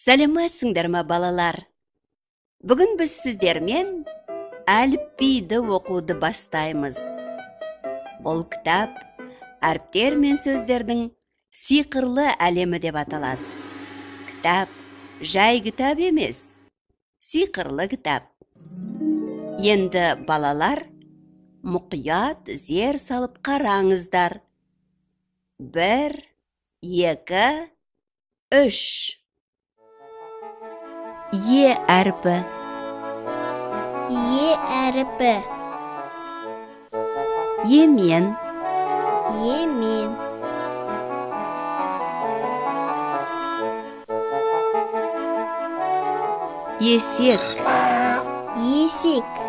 Сәлеметсіңдер ме, балалар? Бүгін біз сіздермен әліпбиді оқуды бастаймыз. Бұл кітап әріптер мен сөздердің сиқырлы әлемі деп аталады. Кітап жай кітап емес, сиқырлы кітап. Енді балалар мұқият зер салып қараңыздар. 1, 2, 3. Е әрпі. Е әріпі. Емен. Емен. Есек. Есек.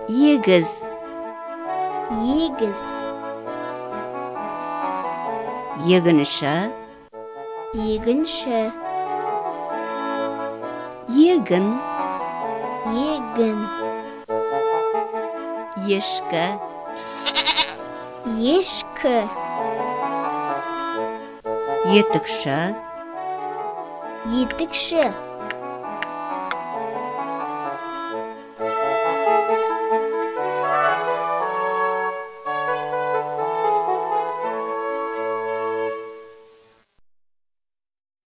Егіз. Егіз. Егінші. Егінші. Егін. Егін. Ешкі. Ешкі. Етікші. Етікші.